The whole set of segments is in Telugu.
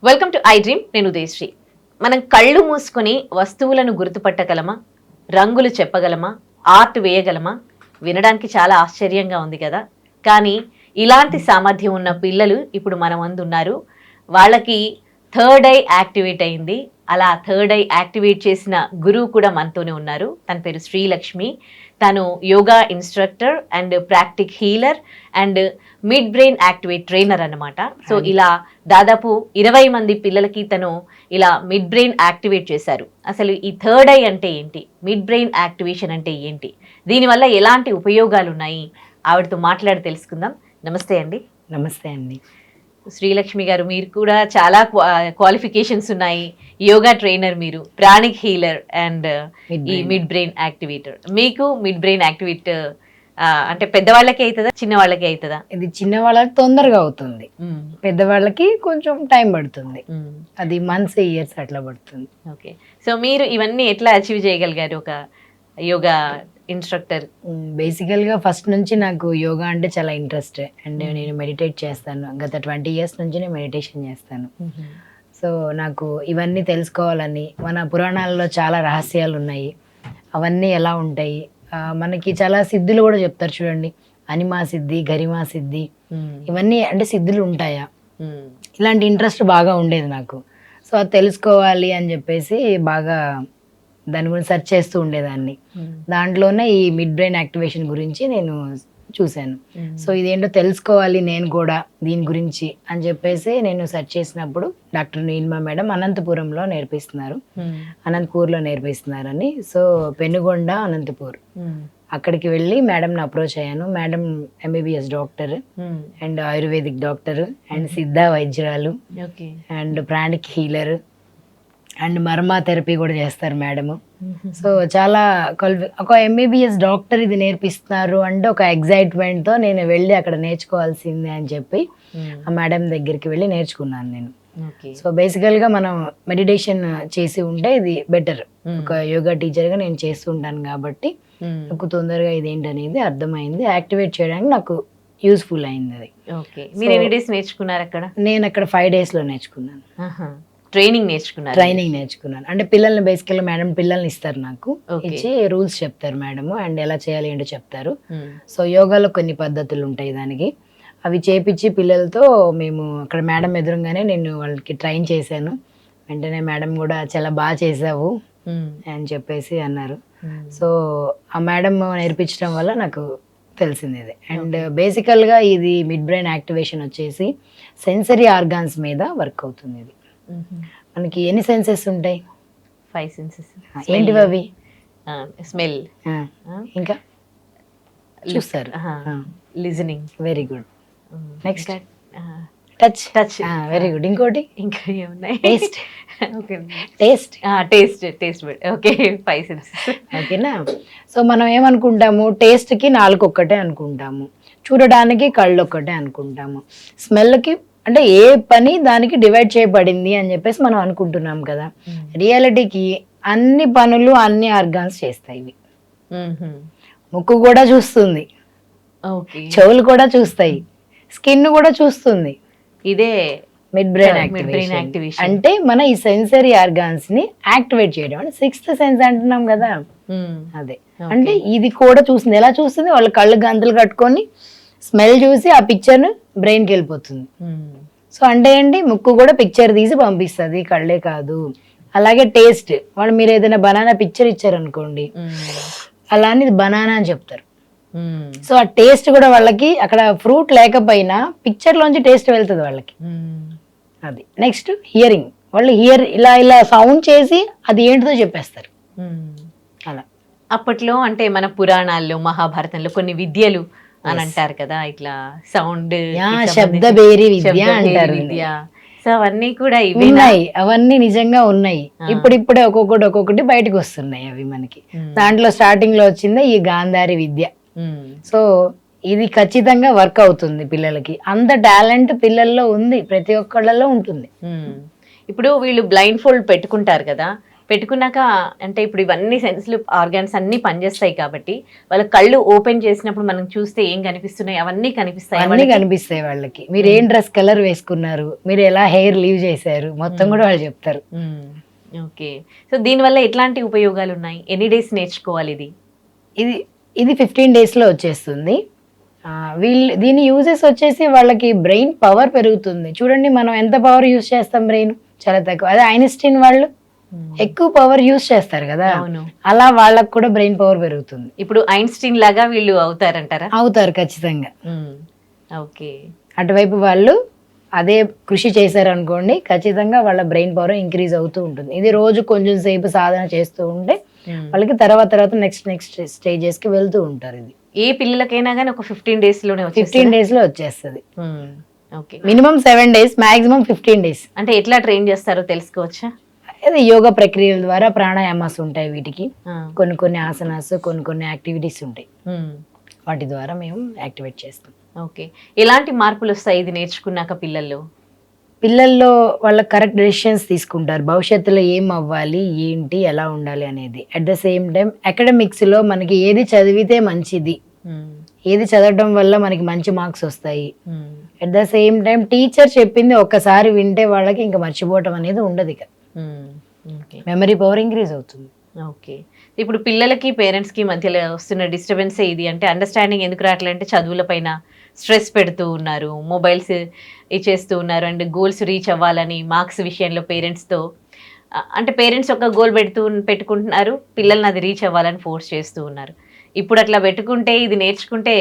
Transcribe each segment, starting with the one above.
Welcome to I dream. నేను ఉదయశ్రీ. మనం కళ్ళు మూసుకొని వస్తువులను గుర్తుపట్టగలమా, రంగులు చెప్పగలమా, ఆర్ట్ వేయగలమా? వినడానికి చాలా ఆశ్చర్యంగా ఉంది కదా. కానీ ఇలాంటి సామర్థ్యం ఉన్న పిల్లలు ఇప్పుడు మన ముందు ఉన్నారు. వాళ్ళకి థర్డ్ ఐ యాక్టివేట్ అయింది. అలా థర్డ్ ఐ యాక్టివేట్ చేసిన గురువు కూడా మనతోనే ఉన్నారు. తన పేరు శ్రీలక్ష్మి. తను యోగా ఇన్స్ట్రక్టర్ అండ్ ప్రాక్టిక్ healer and mid brain activate trainer అన్నమాట. సో ఇలా దాదాపు 20 మంది పిల్లలకి తను ఇలా మిడ్ బ్రెయిన్ యాక్టివేట్ చేశారు. అసలు ఈ థర్డ్ ఐ అంటే ఏంటి, మిడ్ బ్రెయిన్ యాక్టివేషన్ అంటే ఏంటి, దీనివల్ల ఎలాంటి ఉపయోగాలు ఉన్నాయి, ఆవిడతో మాట్లాడి తెలుసుకుందాం. నమస్తే అండి. నమస్తే అండి. శ్రీలక్ష్మి గారు, మీరు కూడా చాలా క్వాలిఫికేషన్స్ ఉన్నాయి. యోగా ట్రైనర్, మీరు ప్రాణిక్ హీలర్ అండ్ ఈ మిడ్ బ్రెయిన్ యాక్టివేటర్. మీకు మిడ్ బ్రెయిన్ యాక్టివేట్ అంటే పెద్దవాళ్ళకి అవుతుందా, చిన్న వాళ్ళకి అవుతుందా? ఇది చిన్న వాళ్ళకి తొందరగా అవుతుంది, పెద్దవాళ్ళకి కొంచెం టైం పడుతుంది. అది మంత్స్ ఇయర్స్ అట్లా పడుతుంది. ఓకే. సో మీరు ఇవన్నీ ఎట్లా అచీవ్ చేయగలిగారు ఒక యోగా ఇన్స్ట్రక్టర్? బేసికల్గా ఫస్ట్ నుంచి నాకు యోగా అంటే చాలా ఇంట్రెస్ట్ అండ్ నేను మెడిటేట్ చేస్తాను. గత 20 years నుంచి నేను మెడిటేషన్ చేస్తాను. సో నాకు ఇవన్నీ తెలుసుకోవాలని, మన పురాణాలలో చాలా రహస్యాలు ఉన్నాయి, అవన్నీ ఎలా ఉంటాయి, మనకి చాలా సిద్ధులు కూడా చెప్తారు చూడండి, అనిమా సిద్ధి, గరిమా సిద్ధి, ఇవన్నీ అంటే సిద్ధులు ఉంటాయా, ఇలాంటి ఇంట్రెస్ట్ బాగా ఉండేది నాకు. సో అది తెలుసుకోవాలి అని చెప్పేసి బాగా దాని గురించి సెర్చ్ చేస్తూ ఉండేదాన్ని. దాంట్లోనే ఈ మిడ్ బ్రెయిన్ యాక్టివేషన్ గురించి నేను చూశాను. సో ఇదేంటో తెలుసుకోవాలి నేను కూడా దీని గురించి అని చెప్పేసి నేను సెర్చ్ చేసినప్పుడు డాక్టర్ నీలిమా మేడం అనంతపురంలో నేర్పిస్తున్నారు, అనంతపూర్లో నేర్పిస్తున్నారని. సో పెనుగొండ, అనంతపూర్, అక్కడికి వెళ్ళి మేడంని అప్రోచ్ అయ్యాను. Madam MBBS doctor and Ayurvedic doctor and సిద్ధ వైద్యురాలు and pranic healer and marma therapy కూడా చేస్తారు మేడము. సో చాలా ఒక ఎంబీబీఎస్ డాక్టర్ ఇది నేర్పిస్తున్నారు అంటే ఒక ఎగ్జైట్మెంట్తో నేను వెళ్ళి అక్కడ నేర్చుకోవాల్సిందే అని చెప్పి ఆ మేడం దగ్గరికి వెళ్ళి నేర్చుకున్నాను నేను. సో బేసికల్గా మనం మెడిటేషన్ చేసి ఉంటే ఇది బెటర్. ఒక యోగా టీచర్గా నేను చేస్తూ ఉంటాను కాబట్టి నాకు తొందరగా ఇదేంటనేది అర్థమైంది. యాక్టివేట్ చేయడానికి నాకు యూస్ఫుల్ అయింది అది. మీరు ఎన్ని డేస్ నేర్చుకున్నారు అక్కడ? నేను అక్కడ 5 daysలో నేర్చుకున్నాను. ట్రైనింగ్ నేర్చుకున్నాను. అంటే పిల్లల్ని బేసికల్గా మేడం పిల్లల్ని ఇస్తారు, నాకు ఇచ్చి రూల్స్ చెప్తారు మేడం అండ్ ఎలా చేయాలి ఏంటో చెప్తారు. సో యోగాలో కొన్ని పద్ధతులు ఉంటాయి దానికి, అవి చేపించి పిల్లలతో మేము అక్కడ మేడం ఎదురుగానే నేను వాళ్ళకి ట్రైన్ చేశాను. వెంటనే మేడం కూడా చాలా బాగా చేసావు అని చెప్పేసి అన్నారు. సో ఆ మేడం నేర్పించడం వల్ల నాకు తెలిసింది ఇది. అండ్ బేసికల్గా ఇది మిడ్ బ్రెయిన్ యాక్టివేషన్ వచ్చేసి సెన్సరీ ఆర్గాన్స్ మీద వర్క్ అవుతుంది. ఇది మనకి ఎన్ని సెన్సెస్ ఉంటాయి? 5 senses. ఏంటివి అవి? స్మెల్, ఇంకా చూస్తారు, listening. Very good. Next touch. Very good. ఇంకోటి ఇంకా ఏమున్నాయి? టేస్ట్. Okay, 5 senses. ఓకేనా. సో మనం ఏమనుకుంటాము, టేస్ట్కి నాలుగు ఒక్కటే అనుకుంటాము, చూడడానికి కళ్ళు ఒక్కటే అనుకుంటాము, స్మెల్కి అంటే ఏ పని దానికి డివైడ్ చేయబడింది అని చెప్పేసి మనం అనుకుంటున్నాం కదా. రియాలిటీకి అన్ని పనులు అన్ని ఆర్గాన్స్ చేస్తాయి. ఇవి ముక్కు కూడా చూస్తుంది, చెవులు కూడా చూస్తాయి, స్కిన్ కూడా చూస్తుంది. ఇదే మిడ్ బ్రెయిన్ యాక్టివేషన్ అంటే మన ఈ సెన్సరీ ఆర్గాన్స్ ని యాక్టివేట్ చేయడం. అంటే 6th sense అంటున్నాం కదా, అదే. అంటే ఇది కూడా చూస్తుంది. ఎలా చూస్తుంది? వాళ్ళ కళ్ళు గంతలు కట్టుకొని స్మెల్ చూసి ఆ పిక్చర్ ను బ్రెయిన్కి వెళ్ళిపోతుంది. సో అంటే ఏంటి, ముక్కు కూడా పిక్చర్ తీసి పంపిస్తుంది, కళ్ళే కాదు. అలాగే టేస్ట్, వాళ్ళు మీరు ఏదైనా బనానా పిక్చర్ ఇచ్చారనుకోండి, అలానే ఇది బనానా అని చెప్తారు. సో ఆ టేస్ట్ కూడా వాళ్ళకి అక్కడ ఫ్రూట్ లేకపోయినా పిక్చర్ లోంచి టేస్ట్ వెళ్తుంది వాళ్ళకి, అది. నెక్స్ట్ హియరింగ్, వాళ్ళు ఇలా ఇలా సౌండ్ చేసి అది ఏంటిదో చెప్పేస్తారు. అలా అప్పట్లో అంటే మన పురాణాల్లో, మహాభారతంలో కొన్ని విద్యలు అని అంటారు కదా, ఇట్లా సౌండ్, శబ్ద బేరి విద్య అంటారు. సో అవన్నీ కూడా ఉన్నాయి, అవన్నీ నిజంగా ఉన్నాయి. ఇప్పుడిప్పుడే ఒక్కొక్కటి బయటకు వస్తున్నాయి అవి మనకి. దాంట్లో స్టార్టింగ్ లో వచ్చిందే ఈ గాంధారి విద్య. సో ఇది ఖచ్చితంగా వర్క్ అవుతుంది పిల్లలకి. అంత టాలెంట్ పిల్లల్లో ఉంది, ప్రతి ఒక్కళ్ళలో ఉంటుంది. ఇప్పుడు వీళ్ళు బ్లైండ్ ఫోల్డ్ పెట్టుకుంటారు కదా, పెట్టుకున్నాక అంటే ఇప్పుడు ఇవన్నీ సెన్సిటివ్ ఆర్గాన్స్ అన్ని పనిచేస్తాయి కాబట్టి వాళ్ళ కళ్ళు ఓపెన్ చేసినప్పుడు మనం చూస్తే ఏం కనిపిస్తున్నాయి అవన్నీ కనిపిస్తాయి అన్నీ వాళ్ళకి? కనిపిస్తాయి వాళ్ళకి. మీరు ఏం డ్రెస్ కలర్ వేసుకున్నారు, మీరు ఎలా హెయిర్ లీవ్ చేశారు, మొత్తం కూడా వాళ్ళు చెప్తారు. ఓకే. సో దీనివల్ల ఎట్లాంటి ఉపయోగాలు ఉన్నాయి? ఎన్ని డేస్ నేర్చుకోవాలి ఇది? ఇది ఇది 15 డేస్లో వచ్చేస్తుంది. దీని యూజెస్ వచ్చేసి వాళ్ళకి బ్రెయిన్ పవర్ పెరుగుతుంది. చూడండి మనం ఎంత పవర్ యూజ్ చేస్తాం, బ్రెయిన్ చాలా తక్కువ. అదే ఐన్స్టీన్ వాళ్ళు ఎక్కువ పవర్ యూజ్ చేస్తారు కదా, అవును. అలా వాళ్ళకు కూడా బ్రెయిన్ పవర్ పెరుగుతుంది. ఇప్పుడు ఐన్స్టీన్ లాగా వీళ్ళు అవుతారంటారా? అవుతారు ఖచ్చితంగా. ఓకే. అటువైపు వాళ్ళు అదే కృషి చేశారనుకోండి, ఖచ్చితంగా వాళ్ళ బ్రెయిన్ పవర్ ఇంక్రీజ్ అవుతూ ఉంటుంది. ఇది రోజు కొంచెం సేపు సాధన చేస్తూ ఉంటే వాళ్ళకి తర్వాత నెక్స్ట్ స్టేజెస్ కి వెళ్తూ ఉంటారు. ఇది ఏ పిల్లలకైనా కానీ ఒక 15 days లోనే 15 days లో వచ్చేస్తుంది. Okay. Minimum 7 days, maximum 15 days. అంటే ఎట్లా ట్రైన్ చేస్తారో తెలుసుకోవచ్చా? ఇది యోగా ప్రక్రియల ద్వారా ప్రాణాయామాస్ ఉంటాయి వీటికి. కొన్ని ఆసనాస్, కొన్ని యాక్టివిటీస్ ఉంటాయి. వాటి ద్వారా మేము యాక్టివేట్ చేస్తాం. ఓకే. ఎలాంటి మార్పులు వస్తాయి ఇది నేర్చుకున్నాక పిల్లల్లో వాళ్ళ కరెక్ట్ డెసిషన్స్ తీసుకుంటారు. భవిష్యత్తులో ఏం అవ్వాలి, ఏంటి, ఎలా ఉండాలి అనేది. అట్ ద సేమ్ టైం అకాడమిక్స్లో మనకి ఏది చదివితే మంచిది, ఏది చదవడం వల్ల మనకి మంచి మార్క్స్ వస్తాయి. At the same time teacher చెప్పింది ఒక్కసారి వింటే వాళ్ళకి ఇంకా మర్చిపోవటం అనేది ఉండదు. ఇక మెమరీ పవర్ ఇంక్రీజ్ అవుతుంది. ఓకే. ఇప్పుడు పిల్లలకి పేరెంట్స్కి మధ్యలో వస్తున్న డిస్టర్బెన్సే ఇది. అంటే అండర్స్టాండింగ్ ఎందుకు రావట్లేదంటే చదువుల పైన స్ట్రెస్ పెడుతూ ఉన్నారు, మొబైల్స్ ఇచ్చేస్తూ ఉన్నారు, అండ్ గోల్స్ రీచ్ అవ్వాలని మార్క్స్ విషయంలో పేరెంట్స్తో అంటే పేరెంట్స్ ఒక గోల్ పెట్టుకుంటున్నారు, పిల్లల్ని అది రీచ్ అవ్వాలని ఫోర్స్ చేస్తూ ఉన్నారు. ఇప్పుడు అట్లా పెట్టుకుంటే ఇది నేర్చుకుంటే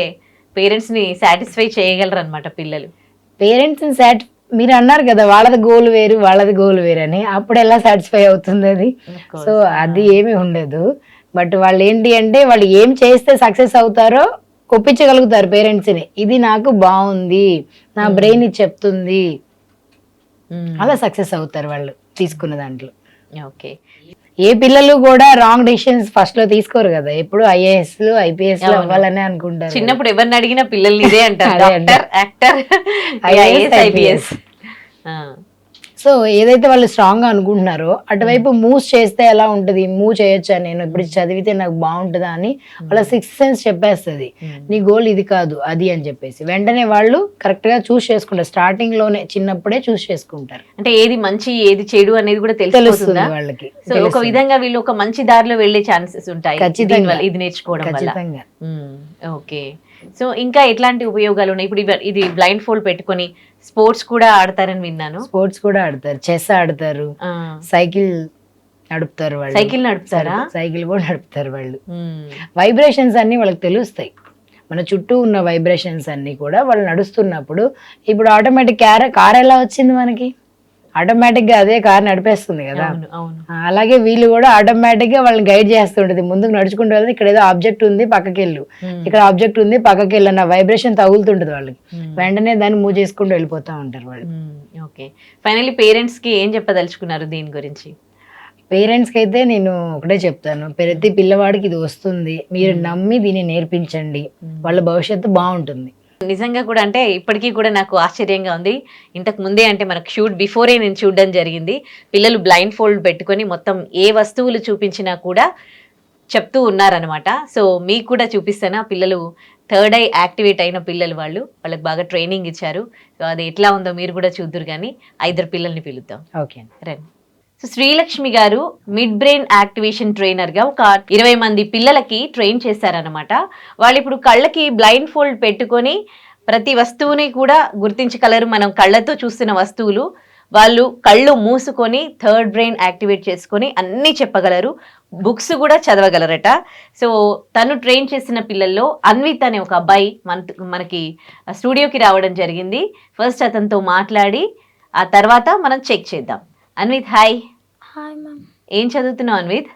పేరెంట్స్ని సాటిస్ఫై చేయగలరు అనమాట పిల్లలు. పేరెంట్స్ని మీరు అన్నారు కదా వాళ్ళది గోల్ వేరు అని, అప్పుడు ఎలా సాటిస్ఫై అవుతుంది అది? సో అది ఏమీ ఉండదు. బట్ వాళ్ళు ఏంటి అంటే వాళ్ళు ఏం చేస్తే సక్సెస్ అవుతారో ఒప్పించగలుగుతారు పేరెంట్స్ని. ఇది నాకు బాగుంది, నా బ్రెయిన్ ఇది చెప్తుంది, అలా సక్సెస్ అవుతారు వాళ్ళు తీసుకున్న దాంట్లో. ఓకే. ఏ పిల్లలు కూడా రాంగ్ డెసిషన్స్ ఫస్ట్ లో తీసుకోరు కదా, ఎప్పుడు IAS IPS అవ్వాలని అనుకుంటారు. చిన్నప్పుడు ఎవరిని అడిగినా పిల్లల్ని ఇదే అంటారు, doctor, actor, IAS IPS. So ఏదైతే వాళ్ళు స్ట్రాంగ్ గా అనుకుంటున్నారో అటువైపు మూవ్ చేస్తే ఎలా ఉంటది, మూవ్ చేయొచ్చా, నేను ఇప్పుడు చదివితే నాకు బాగుంటుందా అని వాళ్ళ 6th సెన్స్ చెప్పేస్తుంది. నీ గోల్ ఇది కాదు అది అని చెప్పేసి వెంటనే వాళ్ళు కరెక్ట్ గా చూస్ చేసుకుంటారు. స్టార్టింగ్ లోనే చిన్నప్పుడే చూస్ చేసుకుంటారు. అంటే ఏది మంచి ఏది చెడు అనేది కూడా తెలుస్తుంది వాళ్ళకి. సో ఒక విధంగా వీళ్ళు ఒక మంచి దారిలో వెళ్లే ఛాన్సెస్ ఉంటాయి ఖచ్చితంగా ఇది నేర్చుకోవడం వల్ల. ఓకే. సో ఇంకా ఎట్లాంటి ఉపయోగాలు ఉన్నాయి? ఇప్పుడు ఇది బ్లైండ్ ఫోల్డ్ పెట్టుకొని స్పోర్ట్స్ కూడా ఆడతారని విన్నాను. స్పోర్ట్స్ కూడా ఆడతారు, చెస్ ఆడతారు, సైకిల్ నడుపుతారు. వాళ్ళు సైకిల్ నడుపుతారా? సైకిల్ కూడా నడుపుతారు వాళ్ళు. వైబ్రేషన్స్ అన్ని వాళ్ళకి తెలుస్తాయి, మన చుట్టూ ఉన్న వైబ్రేషన్స్ అన్ని కూడా వాళ్ళు నడుస్తున్నప్పుడు. ఇప్పుడు ఆటోమేటిక్ కార్ ఎలా వచ్చింది మనకి, ఆటోమేటిక్ గా అదే కార్ నడిపేస్తుంది కదా. అలాగే వీళ్ళు కూడా ఆటోమేటిక్ గా వాళ్ళని గైడ్ చేస్తుంటది, ముందుకు నడుచుకుంటూ వెళ్తే ఇక్కడ ఏదో ఆబ్జెక్ట్ ఉంది పక్కకెళ్ళు, ఇక్కడ ఆబ్జెక్ట్ ఉంది పక్కకెళ్ళు అన్న వైబ్రేషన్ తగులుతుంటది వాళ్ళకి. వెంటనే దాన్ని మూవ్ చేసుకుంటూ వెళ్ళిపోతా ఉంటారు వాళ్ళు. ఓకే. ఫైనల్లీ పేరెంట్స్ కి ఏం చెప్పదలుచుకున్నారు దీని గురించి? పేరెంట్స్ కి అయితే నేను ఒకటే చెప్తాను, ప్రతి పిల్లవాడికి ఇది వస్తుంది, మీరు నమ్మి దీన్ని నేర్పించండి, వాళ్ళ భవిష్యత్తు బాగుంటుంది. నిజంగా కూడా అంటే ఇప్పటికీ కూడా నాకు ఆశ్చర్యంగా ఉంది. ఇంతకు ముందే అంటే మనకు షూట్ బిఫోరే నేను చూడడం జరిగింది. పిల్లలు బ్లైండ్ ఫోల్డ్ పెట్టుకొని మొత్తం ఏ వస్తువులు చూపించినా కూడా చెప్తూ ఉన్నారనమాట. సో మీకు కూడా చూపిస్తాను. పిల్లలు థర్డ్ ఐ యాక్టివేట్ అయిన పిల్లలు, వాళ్ళకి బాగా ట్రైనింగ్ ఇచ్చారు. సో అది ఎట్లా ఉందో మీరు కూడా చూద్దురు కానీ 5 పిల్లల్ని పిలుద్దాం. ఓకే రండి. సో శ్రీలక్ష్మి గారు మిడ్ బ్రెయిన్ యాక్టివేషన్ ట్రైనర్గా ఒక 20 మంది పిల్లలకి ట్రైన్ చేశారనమాట. వాళ్ళు ఇప్పుడు కళ్ళకి బ్లైండ్ ఫోల్డ్ పెట్టుకొని ప్రతి వస్తువుని కూడా గుర్తించగలరు. మనం కళ్ళతో చూస్తున్న వస్తువులు వాళ్ళు కళ్ళు మూసుకొని థర్డ్ బ్రెయిన్ యాక్టివేట్ చేసుకొని అన్నీ చెప్పగలరు, బుక్స్ కూడా చదవగలరట. సో తను ట్రైన్ చేసిన పిల్లల్లో అన్విత్ అనే ఒక అబ్బాయి మనకి స్టూడియోకి రావడం జరిగింది. ఫస్ట్ అతనితో మాట్లాడి ఆ తర్వాత మనం చెక్ చేద్దాం. అన్విత్ హాయ్. Hi ma'am. ఏం చదువుతున్నావు అన్విత్?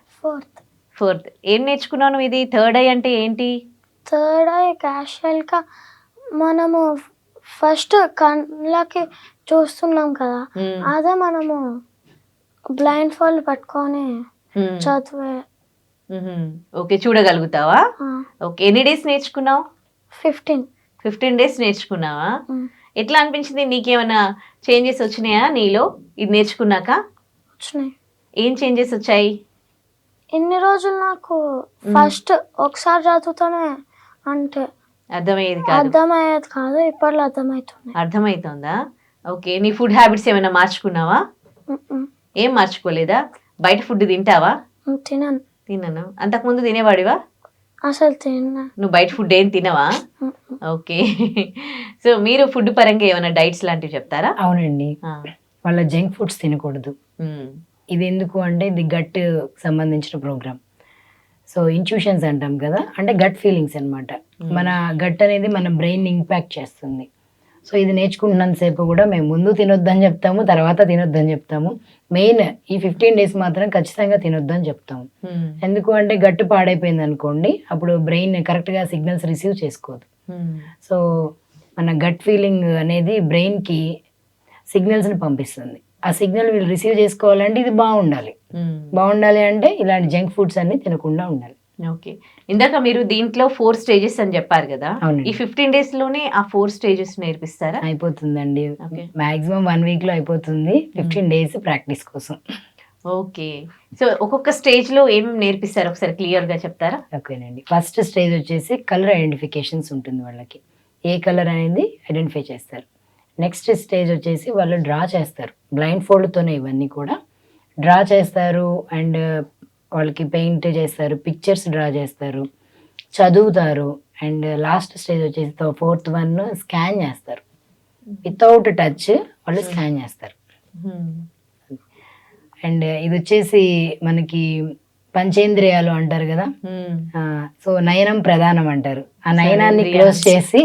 ఫోర్త్. ఏం నేర్చుకున్నావు నువ్వు? ఇది థర్డ్ ఐ అంటే ఏంటి? థర్డ్ ఐ క్యాషువల్గా మనము ఫస్ట్ కళ్ళకి చూస్తున్నాం కదా, అదే మనము బ్లైండ్ ఫోల్డ్ పట్టుకొని చదివే. ఓకే, చూడగలుగుతావా? ఓకే. ఎన్ని డేస్ నేర్చుకున్నావు? 15 డేస్ నేర్చుకున్నావా? ఎట్లా అనిపించింది? నీకేమైనా చేంజెస్ వచ్చినాయా నీలో ఇది నేర్చుకున్నాక? ఏం చేంజెస్ వచ్చాయి? ఇన్ని రోజులు నాకు ఫస్ట్ ఒకసారి చదువుతానే అంటే అర్థమయ్యేది కాదు. అర్థమయ్యేది కాదు, ఇప్పట్లో అర్థమవుతుంది. అర్థమవుతుందా? ఓకే. నీ ఫుడ్ హ్యాబిట్స్ ఏమైనా మార్చుకున్నావా? ఏం మార్చుకోలేదా? బయట ఫుడ్ తింటావా? తినను. తినను. అంతకుముందు తినేవాడివా? అసలు తిన్నా. నువ్వు బయట ఫుడ్ ఏం తినవా? ఓకే. సో మీరు ఫుడ్ పరంగా ఏమైనా డైట్స్ లాంటివి చెప్తారా? అవునండి, ఆ. వాళ్ళ జంక్ ఫుడ్స్ తినకూడదు. ఉమ్. ఇది ఎందుకు అంటే ఇది గట్ సంబంధించిన ప్రోగ్రామ్. సో ఇంట్యూషన్స్ అంటాం కదా, అంటే గట్ ఫీలింగ్స్ అన్నమాట. మన గట్ అనేది మన బ్రెయిన్ ఇంపాక్ట్ చేస్తుంది. సో ఇది నేర్చుకుంటున్నంతసేపు కూడా మేము ముందు తినొద్దని చెప్తాము, తర్వాత తినొద్దని చెప్తాము. మెయిన్ ఈ 15 days మాత్రం ఖచ్చితంగా తినొద్దని చెప్తాము. ఎందుకు అంటే గట్టు పాడైపోయింది అనుకోండి, అప్పుడు బ్రెయిన్ కరెక్ట్గా సిగ్నల్స్ రిసీవ్ చేసుకోదు. సో మన గట్ ఫీలింగ్ అనేది బ్రెయిన్కి సిగ్నల్స్ని పంపిస్తుంది. ఆ సిగ్నల్ వీళ్ళు రిసీవ్ చేసుకోవాలంటే ఇది బాగుండాలి అంటే ఇలాంటి జంక్ ఫుడ్స్ అన్ని తినకుండా ఉండాలి. ఓకే. ఇందాక మీరు దీంట్లో 4 stages అని చెప్పారు కదా, అవునండి. ఈ 15 days లోనే ఆ 4 stages నేర్పిస్తారా? అయిపోతుందండి, Okay. మాక్సిమం 1 week లో అయిపోతుంది. 15 days ప్రాక్టీస్ కోసం. ఓకే. సో ఒక్కొక్క స్టేజ్ లో ఏమేమి నేర్పిస్తారు ఒకసారి క్లియర్ గా చెప్తారా? ఓకేనండి, ఫస్ట్ స్టేజ్ వచ్చేసి కలర్ ఐడెంటిఫికేషన్స్ ఉంటుంది. వాళ్ళకి ఏ కలర్ అనేది ఐడెంటిఫై చేస్తారు. నెక్స్ట్ స్టేజ్ వచ్చేసి వాళ్ళు డ్రా చేస్తారు. బ్లైండ్ ఫోల్డ్తోనే ఇవన్నీ కూడా డ్రా చేస్తారు. అండ్ వాళ్ళకి పెయింట్ చేస్తారు, పిక్చర్స్ డ్రా చేస్తారు, చదువుతారు. అండ్ లాస్ట్ స్టేజ్ వచ్చేసి 4th one స్కాన్ చేస్తారు. వితౌట్ టచ్ వాళ్ళు స్కాన్ చేస్తారు. అండ్ ఇది వచ్చేసి మనకి పంచేంద్రియాలు అంటారు కదా, సో నయనం ప్రధానం అంటారు. ఆ నయనాన్ని క్లోజ్ చేసి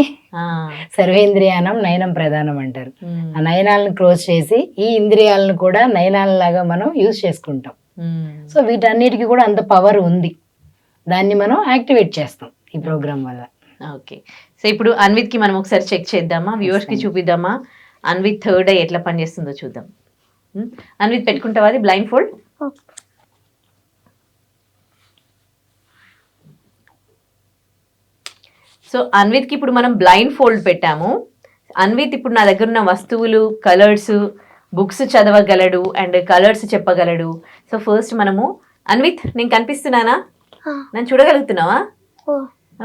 సర్వేంద్రియానం నయనం ప్రధానం అంటారు. ఆ నయనాలను క్లోజ్ చేసి ఈ ఇంద్రియాలను కూడా నయనాలలాగా మనం యూజ్ చేసుకుంటాం. సో వీటన్నిటికీ కూడా అంత పవర్ ఉంది, దాన్ని మనం యాక్టివేట్ చేస్తాం ఈ ప్రోగ్రామ్ వల్ల. ఓకే. సో ఇప్పుడు అన్విత్ కి మనం ఒకసారి చెక్ చేద్దామా, వ్యూవర్స్ కి చూపిద్దామా అన్విత్ థర్డ్ ఐ ఎట్లా పనిచేస్తుందో చూద్దాం. అన్విత్ పెట్టుకుంటావా అది బ్లైండ్ ఫోల్డ్? సో అన్విత్ కి ఇప్పుడు మనం బ్లైండ్ ఫోల్డ్ పెట్టాము. అన్విత్ ఇప్పుడు నా దగ్గర ఉన్న వస్తువులు, కలర్స్, బుక్స్ చదవగలడు అండ్ కలర్స్ చెప్పగలడు. సో ఫస్ట్ మనము అన్విత్, నేను కనిపిస్తున్నానా? నన్ను చూడగలుగుతున్నావా?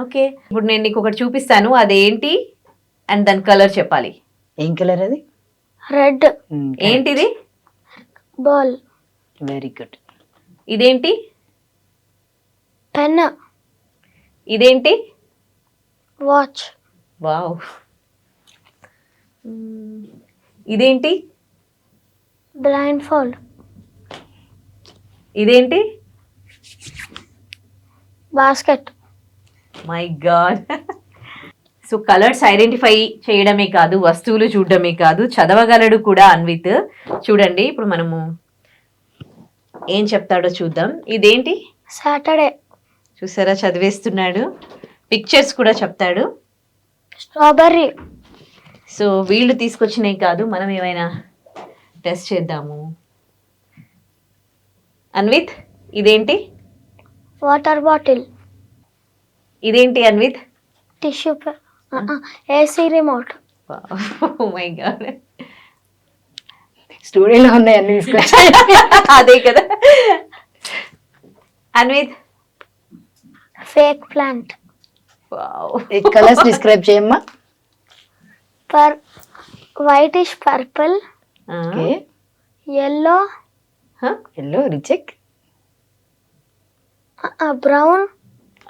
ఓకే. ఇప్పుడు నేను నీకు ఒకటి చూపిస్తాను, అదేంటి అండ్ దాని కలర్ చెప్పాలి. ఏం కలర్ అది? రెడ్. ఏంటిది? బాల్. Very good. ఇదేంటి? పెన్. ఇదేంటి? వాచ్. వావ్. ఇదేంటి? Blindfold. ఇదేంటి? Basket. My God. So colours identify చేయడమే కాదు, వస్తువులు చూడడమే కాదు, చదవగలడు కూడా అన్విత్. చూడండి ఇప్పుడు మనము ఏం చెప్తాడో చూద్దాం. ఇదేంటి? సాటర్డే. చూసారా, చదివేస్తున్నాడు. పిక్చర్స్ కూడా చెప్తాడు. స్ట్రాబెర్రీ. సో వీళ్ళు తీసుకొచ్చినవి కాదు, మనం ఏమైనా టెస్ట్ చేద్దాము. అన్విత్ ఇదేంటి? Water bottle. ఇదేంటి Anvith? Tissue AC remote. Oh my God, స్టూడియోలో ఉన్నాయి అన్ని తీసుకొచ్చి. అదే కదా Anvith. Fake plant. Colours describe చేయమ్మా. Whitish purple. Okay. yellow. Yellow, recheck. Brown.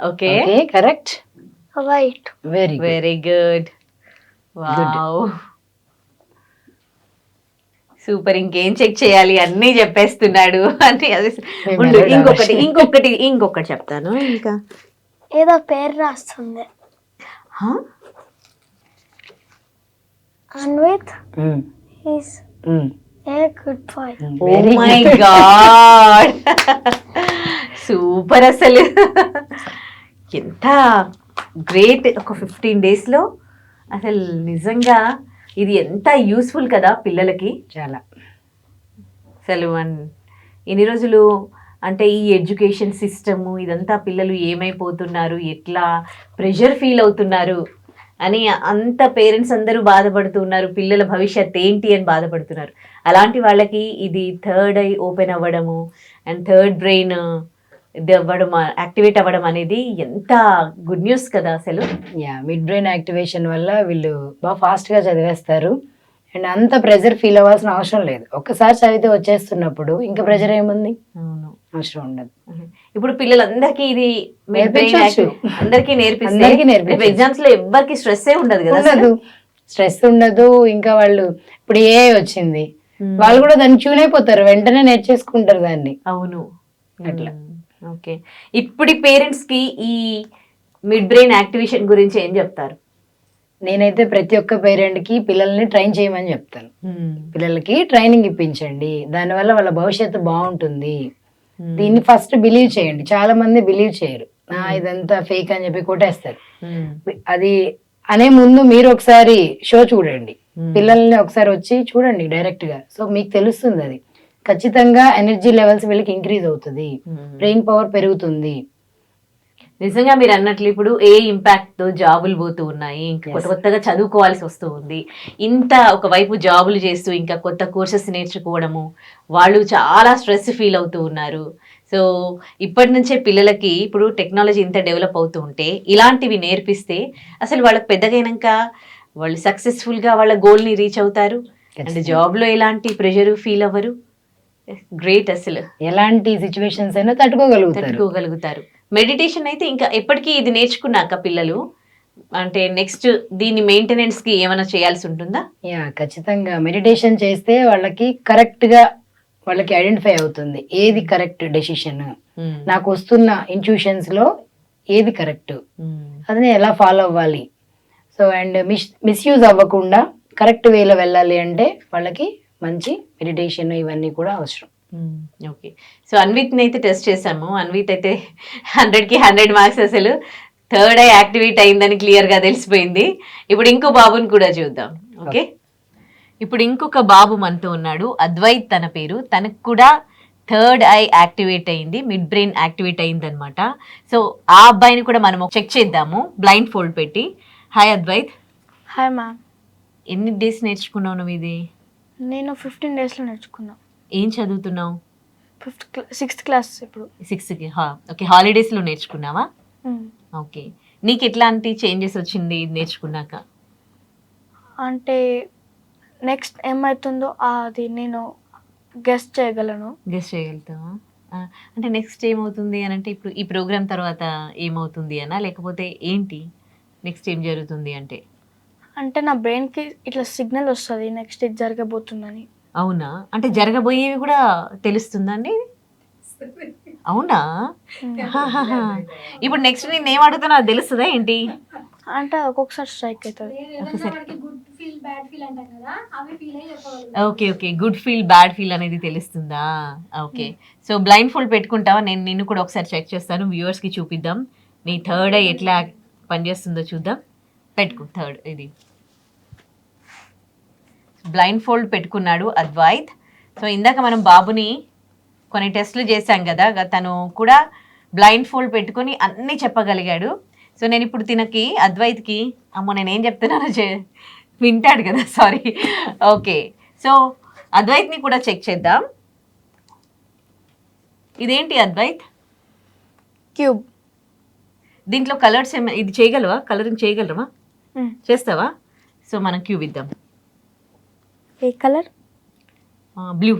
Okay, correct. White. Very very good. Wow, super. ఇంకేం చెక్ చేయాలి, అన్నీ చెప్పేస్తున్నాడు. అంటే అది ఉండు, ఇంకొకటి చెప్తాను. ఇంకా ఏదో పేరు రాస్తుంది. Anvith is a good boy. Oh my God, super. అసలు ఎంత గ్రేట్. ఒక 15 days లో అసలు నిజంగా ఇది ఎంత యూస్ఫుల్ కదా పిల్లలకి. చాలా అసలు ఎన్ని రోజులు అంటే ఈ ఎడ్యుకేషన్ సిస్టము ఇదంతా పిల్లలు ఏమైపోతున్నారు, ఎట్లా ప్రెషర్ ఫీల్ అవుతున్నారు. అని అంత పేరెంట్స్ అందరూ బాధపడుతున్నారు, పిల్లల భవిష్యత్ ఏంటి అని బాధపడుతున్నారు. అలాంటి వాళ్ళకి ఇది థర్డ్ ఐ ఓపెన్ అవ్వడము అండ్ థర్డ్ బ్రెయిన్ ఇది అవ్వడం, యాక్టివేట్ అవ్వడం అనేది ఎంత గుడ్ న్యూస్ కదా అసలు. మిడ్ బ్రెయిన్ యాక్టివేషన్ వల్ల వీళ్ళు బాగా ఫాస్ట్గా చదివేస్తారు అండ్ అంత ప్రెజర్ ఫీల్ అవ్వాల్సిన అవసరం లేదు. ఒక్కసారి చదివితే వచ్చేస్తున్నప్పుడు ఇంకా ప్రెజర్ ఏముంది, అవును, అవసరం ఉండదు. ఇప్పుడు పిల్లలందరికీ ఇది నేర్పించవచ్చు. అందరికీ నేర్పిస్తే అందరికీ నేర్పించవచ్చు. ఎగ్జామ్స్ లో ఎవ్వరికి స్ట్రెస్ ఉండదు కదా అసలు. ఉండదు, స్ట్రెస్ ఉండదు. ఇంకా వాళ్ళు ఇప్పుడు ఏ వచ్చింది, వాళ్ళు కూడా దాన్ని ట్యూన్ అయిపోతారు, వెంటనే నేర్చేసుకుంటారు దాన్ని. అవును, అట్లా. ఓకే. ఇప్పుడు పేరెంట్స్ కి ఈ మిడ్ బ్రెయిన్ యాక్టివేషన్ గురించి ఏం చెప్తారు? నేనైతే ప్రతి ఒక్క పేరెంట్ కి పిల్లల్ని ట్రైన్ చేయమని చెప్తాను. పిల్లలకి ట్రైనింగ్ ఇప్పించండి, దానివల్ల వాళ్ళ భవిష్యత్తు బాగుంటుంది. దీన్ని ఫస్ట్ బిలీవ్ చేయండి. చాలా మంది బిలీవ్ చేయరు, ఇదంతా ఫేక్ అని చెప్పి కొట్టేస్తారు. అది అనే ముందు మీరు ఒకసారి షో చూడండి, పిల్లల్ని ఒకసారి వచ్చి చూడండి డైరెక్ట్ గా. సో మీకు తెలుస్తుంది, అది ఖచ్చితంగా ఎనర్జీ లెవెల్స్ వీళ్ళకి ఇంక్రీజ్ అవుతుంది, బ్రెయిన్ పవర్ పెరుగుతుంది. నిజంగా మీరు అన్నట్లు ఇప్పుడు ఏ ఇంపాక్ట్ తో జాబులు పోతూ ఉన్నాయి, ఇంకా కొత్త కొత్తగా చదువుకోవాల్సి వస్తూ ఉంది. ఇంత ఒకవైపు జాబులు చేస్తూ ఇంకా కొత్త కోర్సెస్ నేర్చుకోవడము, వాళ్ళు చాలా స్ట్రెస్ ఫీల్ అవుతూ ఉన్నారు. సో ఇప్పటి నుంచే పిల్లలకి ఇప్పుడు టెక్నాలజీ ఇంత డెవలప్ అవుతూ ఉంటే ఇలాంటివి నేర్పిస్తే అసలు వాళ్ళకి పెద్దగైనాక వాళ్ళు సక్సెస్ఫుల్ గా వాళ్ళ గోల్ ని రీచ్ అవుతారు అండ్ జాబ్ లో ఎలాంటి ప్రెషర్ ఫీల్ అవ్వరు. గ్రేట్, అసలు ఎలాంటి సిచ్యువేషన్స్ అయినా తట్టుకోగలుగుతారు. మెడిటేషన్ అయితే ఇంకా ఎప్పటికీ ఇది నేర్చుకున్నాక పిల్లలు అంటే నెక్స్ట్ దీని మెయింటెనెన్స్ కి ఏమైనా చేయాల్సి ఉంటుందా? ఖచ్చితంగా మెడిటేషన్ చేస్తే వాళ్ళకి కరెక్ట్ గా వాళ్ళకి ఐడెంటిఫై అవుతుంది ఏది కరెక్ట్ డెసిషన్, నాకు వస్తున్న ఇంట్యూషన్స్ లో ఏది కరెక్ట్, అది ఎలా ఫాలో అవ్వాలి. సో అండ్ మిస్యూజ్ అవ్వకుండా కరెక్ట్ వేలో వెళ్ళాలి అంటే వాళ్ళకి మంచి మెడిటేషన్ ఇవన్నీ కూడా అవసరం. ఓకే. సో అన్విత్ని అయితే టెస్ట్ చేసాము. అన్విత్ అయితే 100కి 100 మార్క్స్, అసలు థర్డ్ ఐ యాక్టివేట్ అయిందని క్లియర్ గా తెలిసిపోయింది. ఇప్పుడు ఇంకో బాబుని కూడా చూద్దాం. ఓకే, ఇప్పుడు ఇంకొక బాబు మనతో ఉన్నాడు, అద్వైత్ తన పేరు. తనకు కూడా థర్డ్ ఐ యాక్టివేట్ అయింది, మిడ్ బ్రెయిన్ యాక్టివేట్ అయింది అనమాట. సో ఆ అబ్బాయిని కూడా మనం చెక్ చేద్దాము బ్లైండ్ ఫోల్డ్ పెట్టి. హాయ్ అద్వైత్. Hi ma'am. ఎన్ని డేస్ నేర్చుకున్నావు నువ్వు ఇది? నేను 15 డేస్లో నేర్చుకున్నా. ఏం చదువుతున్నావు? 6th క్లాస్ ఇప్పుడు. 6కి. ఓకే, హాలిడేస్లో నేర్చుకున్నావా? ఓకే. నీకు ఎట్లాంటి చేంజెస్ వచ్చింది ఇది నేర్చుకున్నాక? అంటే నెక్స్ట్ ఏమవుతుందో అది నేను గెస్ట్ చేయగలను. గెస్ట్ చేయగలుగుతావా? అంటే నెక్స్ట్ ఏమవుతుంది అని అంటే ఇప్పుడు ఈ ప్రోగ్రామ్ తర్వాత ఏమవుతుంది అనా, లేకపోతే ఏంటి నెక్స్ట్ ఏం జరుగుతుంది అంటే? అంటే నా బ్రెయిన్కి ఇట్లా సిగ్నల్ వస్తుంది నెక్స్ట్ ఇది జరగబోతుందని. అవునా? అంటే జరగబోయేవి కూడా తెలుస్తుందండి? అవునా? ఇప్పుడు నెక్స్ట్ నేను ఏం అడుగుతున్నా అది తెలుస్తుందా ఏంటి? అంటే ఒక్కొక్కసారి స్ట్రైక్ అవుతుంది. Okay okay, good feel bad feel అనేది తెలుస్తుందా? ఓకే. సో బ్లైండ్ ఫోల్డ్ పెట్టుకుంటావా? నేను నిన్ను కూడా ఒకసారి చెక్ చేస్తాను, వ్యూవర్స్కి చూపిద్దాం నీ థర్డ్ ఐ ఎట్లా పనిచేస్తుందో చూద్దాం. పెట్టుకో థర్డ్, ఇది బ్లైండ్ ఫోల్డ్ పెట్టుకున్నాడు అద్వైత్. సో ఇందాక మనం బాబుని కొన్ని టెస్ట్లు చేశాం కదా, తను కూడా బ్లైండ్ ఫోల్డ్ పెట్టుకొని అన్నీ చెప్పగలిగాడు. సో నేను ఇప్పుడు తినకి అద్వైత్కి, అమ్మో నేనేం చెప్తున్నానో వింటాడు కదా, సారీ. ఓకే, సో అద్వైత్ని కూడా చెక్ చేద్దాం. ఇదేంటి అద్వైత్? క్యూబ్. దీంట్లో కలర్స్ ఇది చేయగలవా? కలరింగ్ చేయగలవా? చేస్తావా? సో మనం క్యూబ్ ఇద్దాం. ఏ కలర్? బ్లూ.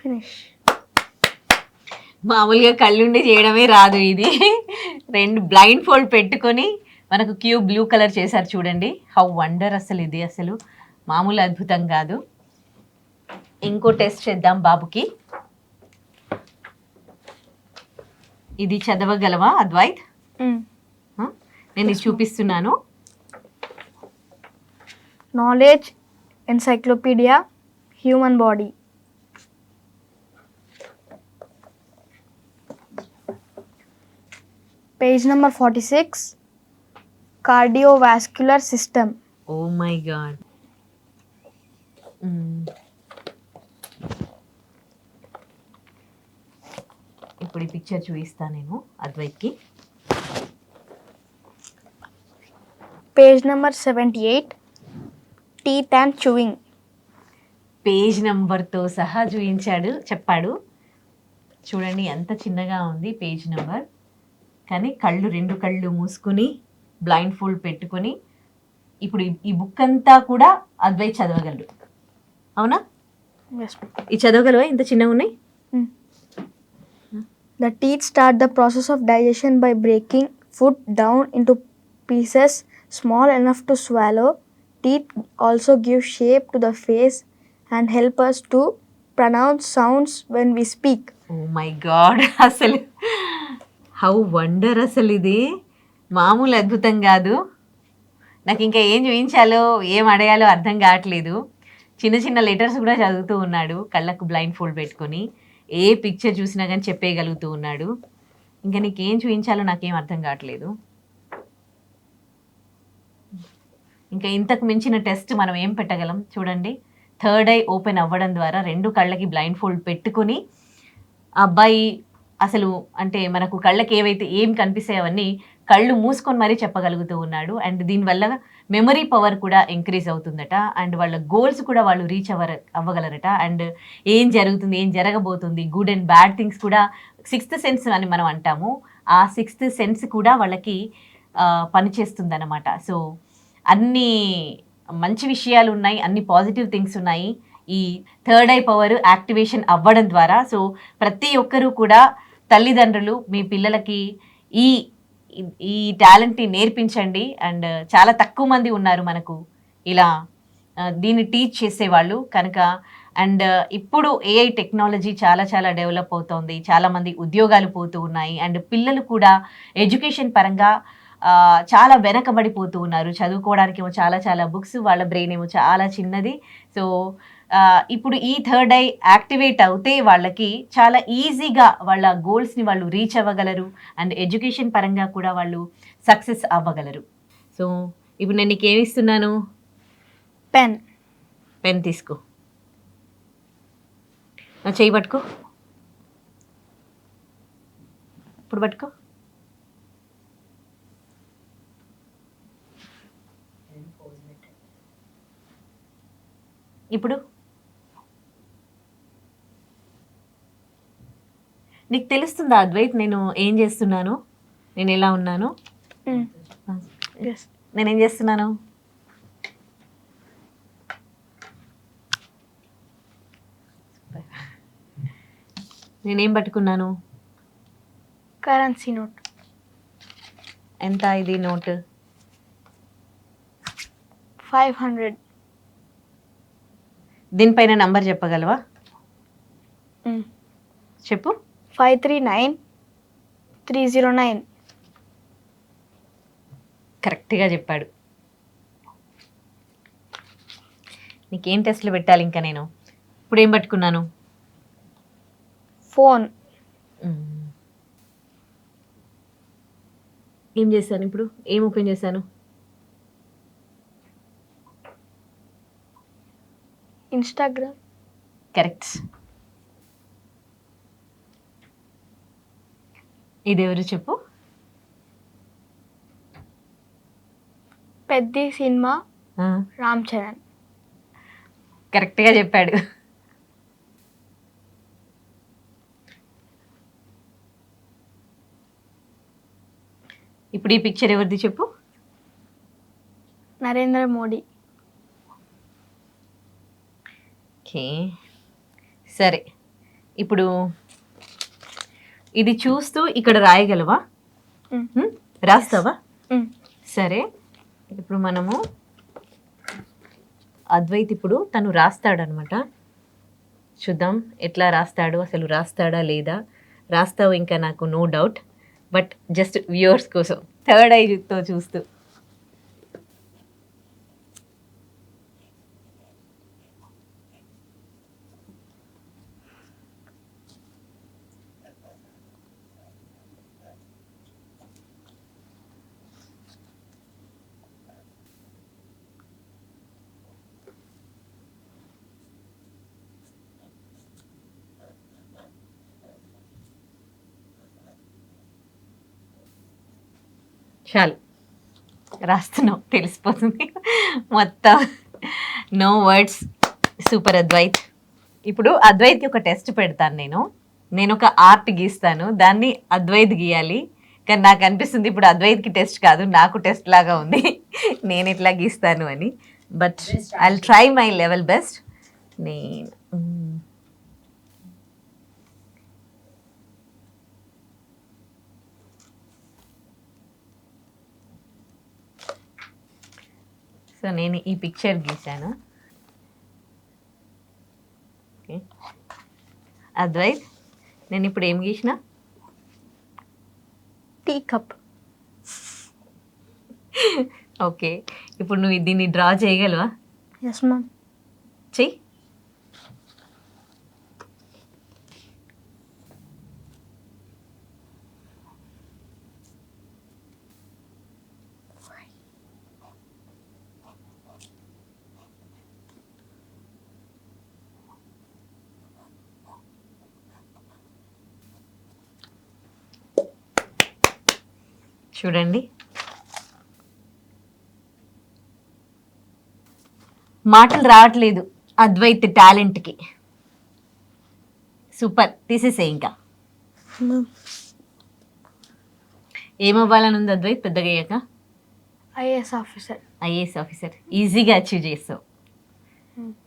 ఫినిష్. మామూలుగా కళ్ళుండి చేయడమే రాదు ఇది. రెండు బ్లైండ్ ఫోల్డ్ పెట్టుకొని మనకు క్యూబ్ బ్లూ కలర్ చేశారు చూడండి. హౌ వండర్ అసలు ఇది. అసలు మామూలు అద్భుతం కాదు. ఇంకో టెస్ట్ చేద్దాం బాబుకి. ఇది చదవగలవా అద్వైత్? నేను ఇది చూపిస్తున్నాను. Knowledge encyclopedia human body. Page number 46 cardiovascular system. Oh my god. ఇప్పుడు ఈ పిక్చర్ చూపిస్తాను నేను అద్వైత్కి. Page number 78 teeth and chewing. Page నెంబర్తో సహా చెప్పాడు. చూడండి ఎంత చిన్నగా ఉంది పేజ్ నెంబర్. కానీ రెండు కళ్ళు మూసుకుని బ్లైండ్ ఫోల్డ్ పెట్టుకొని ఇప్పుడు ఈ బుక్ అంతా కూడా అద్వైత్ చదవగలడు. అవునా? ఈ చదవగలవా? ఇంత చిన్నగా ఉన్నాయి. The teeth start the process of digestion by breaking food down into pieces small enough to swallow. Teeth also give shape to the face and help us to pronounce sounds when we speak. Oh my God, అసలు హౌ వండర్! అసలు ఇది మామూలు అద్భుతం కాదు. నాకు ఇంకా ఏం చూపించాలో ఏం అడగాలో అర్థం కావట్లేదు. చిన్న చిన్న లెటర్స్ కూడా చదువుతూ ఉన్నాడు కళ్ళకు బ్లైండ్ ఫోల్డ్ పెట్టుకొని. ఏ పిక్చర్ చూసినా కానీ చెప్పేయగలుగుతూ ఉన్నాడు. ఇంకా నీకేం చూపించాలో నాకేం అర్థం కావట్లేదు. ఇంకా ఇంతకు మించిన టెస్ట్ మనం ఏం పెట్టగలం చూడండి. థర్డ్ ఐ ఓపెన్ అవ్వడం ద్వారా 2 కళ్ళకి బ్లైండ్ ఫోల్డ్ పెట్టుకొని ఆ అబ్బాయి అసలు అంటే మనకు కళ్ళకి ఏం కనిపిస్తాయి అవన్నీ కళ్ళు మూసుకొని మరీ చెప్పగలుగుతూ ఉన్నాడు. అండ్ దీనివల్ల మెమరీ పవర్ కూడా ఇంక్రీజ్ అవుతుందట. అండ్ వాళ్ళ గోల్స్ కూడా వాళ్ళు రీచ్ అవ్వగలరట. అండ్ ఏం జరుగుతుంది, ఏం జరగబోతుంది, గుడ్ అండ్ బ్యాడ్ థింగ్స్ కూడా 6th సెన్స్ అని మనం అంటాము. ఆ 6th సెన్స్ కూడా వాళ్ళకి పనిచేస్తుంది అన్నమాట. సో అన్ని మంచి విషయాలు ఉన్నాయి, అన్ని పాజిటివ్ థింగ్స్ ఉన్నాయి ఈ థర్డ్ ఐ పవర్ యాక్టివేషన్ అవ్వడం ద్వారా. సో ప్రతి ఒక్కరూ కూడా తల్లిదండ్రులు మీ పిల్లలకి ఈ టాలెంట్ని నేర్పించండి. అండ్ చాలా తక్కువ మంది ఉన్నారు మనకు ఇలా దీన్ని టీచ్ చేసేవాళ్ళు కనుక. అండ్ ఇప్పుడు ఏఐ టెక్నాలజీ చాలా చాలా డెవలప్ అవుతోంది, చాలామంది ఉద్యోగాలు పోతూ ఉన్నాయి. అండ్ పిల్లలు కూడా ఎడ్యుకేషన్ పరంగా చాలా వెనకబడిపోతూ ఉన్నారు. చదువుకోవడానికి ఏమో చాలా చాలా బుక్స్, వాళ్ళ బ్రెయిన్ ఏమో చాలా చిన్నది. సో ఇప్పుడు ఈ థర్డ్ ఐ యాక్టివేట్ అవుతే వాళ్ళకి చాలా ఈజీగా వాళ్ళ గోల్స్ని వాళ్ళు రీచ్ అవ్వగలరు. అండ్ ఎడ్యుకేషన్ పరంగా కూడా వాళ్ళు సక్సెస్ అవ్వగలరు. సో ఇప్పుడు నేను నీకు ఏమి ఇస్తున్నాను? పెన్ తీసుకో. నా చెయ్యి పట్టుకో. ఇప్పుడు పట్టుకో. ఇప్పుడు నీకు తెలుస్తుందా అద్వైత్ నేను ఏం చేస్తున్నాను, నేను ఎలా ఉన్నాను? నేనేం చేస్తున్నాను? నేనేం పట్టుకున్నాను? Currency note. ఎంత ఇది నోట్? 500. దీనిపైన నంబర్ చెప్పగలవా? చెప్పు. 539309. కరెక్ట్గా చెప్పాడు. నీకేం టెస్ట్లు పెట్టాలి ఇంకా నేను? ఇప్పుడు ఏం పట్టుకున్నాను? ఫోన్. ఏం చేశాను ఇప్పుడు? ఏం ఓపెన్ చేశాను? ఇన్స్టాగ్రామ్. కరెక్ట్. ఇది ఎవరు చెప్పు? పెద్ద సినిమా రామ్ చరణ్. కరెక్ట్గా చెప్పాడు. ఇప్పుడు ఈ పిక్చర్ ఎవరిది చెప్పు? నరేంద్ర మోడీ. ఓకే సరే, ఇప్పుడు ఇది చూస్తూ ఇక్కడ రాయగలవా? రాస్తావా? సరే, ఇప్పుడు మనము అద్వైత్ ఇప్పుడు తను రాస్తాడనమాట. చూద్దాం ఎట్లా రాస్తాడు, అసలు రాస్తాడా లేదా. రాస్తావు ఇంకా నాకు no doubt, but just viewers కోసం థర్డ్ ఐతో చూస్తూ. చాలు, రాస్తున్నావు తెలిసిపోతుంది మొత్తం. No words. సూపర్ అద్వైత్. ఇప్పుడు అద్వైత్కి ఒక టెస్ట్ పెడతాను నేను ఒక ఆర్ట్ గీస్తాను, దాన్ని అద్వైత్ గీయాలి. కానీ నాకు అనిపిస్తుంది ఇప్పుడు అద్వైత్కి టెస్ట్ కాదు, నాకు టెస్ట్ లాగా ఉంది నేను ఎట్లా గీస్తాను అని. But I will try my level best. నేను సో నేను ఈ పిక్చర్ గీశాను. ఓకే అద్వైత్, నేను ఇప్పుడు ఏం గీసిన? Tea cup. ఓకే, ఇప్పుడు నువ్వు దీన్ని డ్రా చేయగలవా? Yes ma'am. చెయ్యి. చూడండి, మాటలు రావట్లేదు అద్వైత్ టాలెంట్కి. సూపర్, తీసేసే. ఇంకా ఏమవ్వాలని ఉంది అద్వైత్ పెద్దగా అయ్యాక? IAS officer. IAS officer. ఈజీగా అచీవ్ చేస్తావు.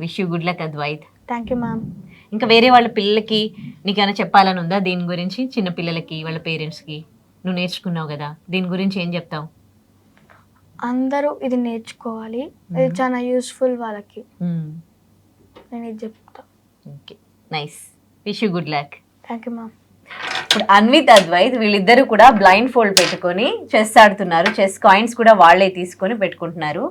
Wish you good luck Advaith. Thank you ma'am. ఇంకా వేరే వాళ్ళ పిల్లలకి నీకేమైనా చెప్పాలని ఉందా దీని గురించి? చిన్న పిల్లలకి, వాళ్ళ పేరెంట్స్కి నువ్వు నేర్చుకున్నావు కదా, దీని గురించి ఏం చెప్తావు? అందరూ ఇది నేర్చుకోవాలి, ఇది చాలా యూస్ఫుల్ వాళ్ళకి. నేను ఇది చెప్తా. Okay, nice. Wish you good luck. Thank you ma'am. ఇప్పుడు అన్విత్ అద్వైత్ వీళ్ళిద్దరూ కూడా బ్లైండ్ ఫోల్డ్ పెట్టుకొని చెస్ ఆడుతున్నారు. చెస్ కాయిన్స్ కూడా వాళ్ళే తీసుకొని పెట్టుకుంటున్నారు.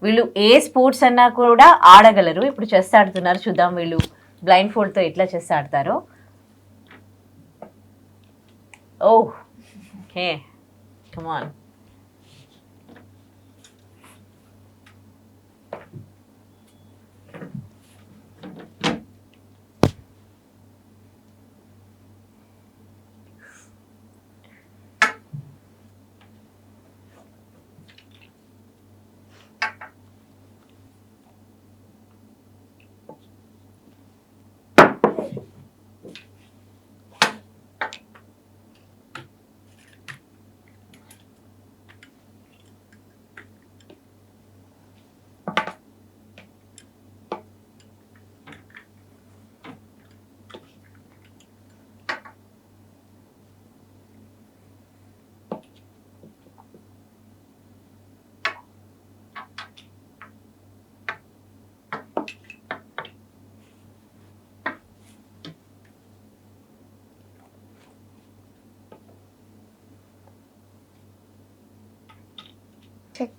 వీళ్ళు ఏ స్పోర్ట్స్ అన్నా కూడా ఆడగలరు. ఇప్పుడు చెస్ ఆడుతున్నారు, చూద్దాం వీళ్ళు బ్లైండ్ ఫోల్డ్తో ఎట్లా చెస్ ఆడతారో. Oh okay, come on. Check.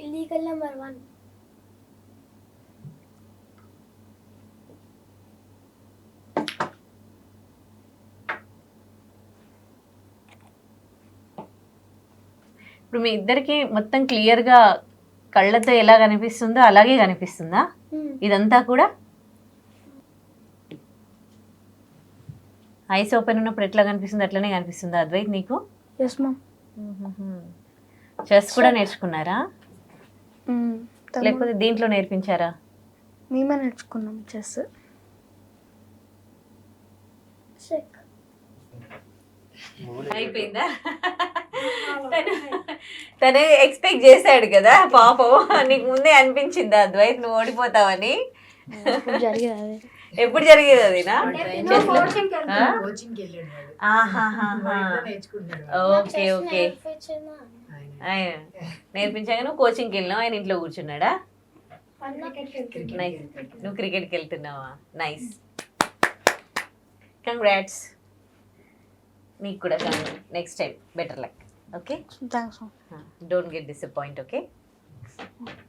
Illegal number 1. ఇప్పుడు మీ ఇద్దరికి మొత్తం క్లియర్గా కళ్ళతో ఎలా కనిపిస్తుందో అలాగే కనిపిస్తుందా ఇదంతా కూడా? ఐస్ ఓపెన్ ఉన్నప్పుడు ఎట్లా కనిపిస్తుందో అట్లనే కనిపిస్తుందా అద్వైత్ నీకు? Yes ma'am. చెస్ కూడా నేర్చుకున్నారా లేకపోతే దీంట్లో నేర్పించారా? మేమే నేర్చుకున్నాం చెస్. అయిపోయిందా? తను ఎక్స్పెక్ట్ చేశాడు కదా పాపం, నీకు ముందే అనిపించిందా అద్వైత్ నువ్వు ఓడిపోతావని? జరిగేది అదే. ఎప్పుడు జరిగేది అదినా? ఓకే ఓకే, నేర్పించాక నువ్వు కోచింగ్కి వెళ్ళినావు, ఆయన ఇంట్లో కూర్చున్నాడా? నైస్. నువ్వు క్రికెట్కి వెళ్తున్నావా? Nice, congrats. నీకు కూడా next time better luck. Okay, thanks. Don't get disappoint. Okay,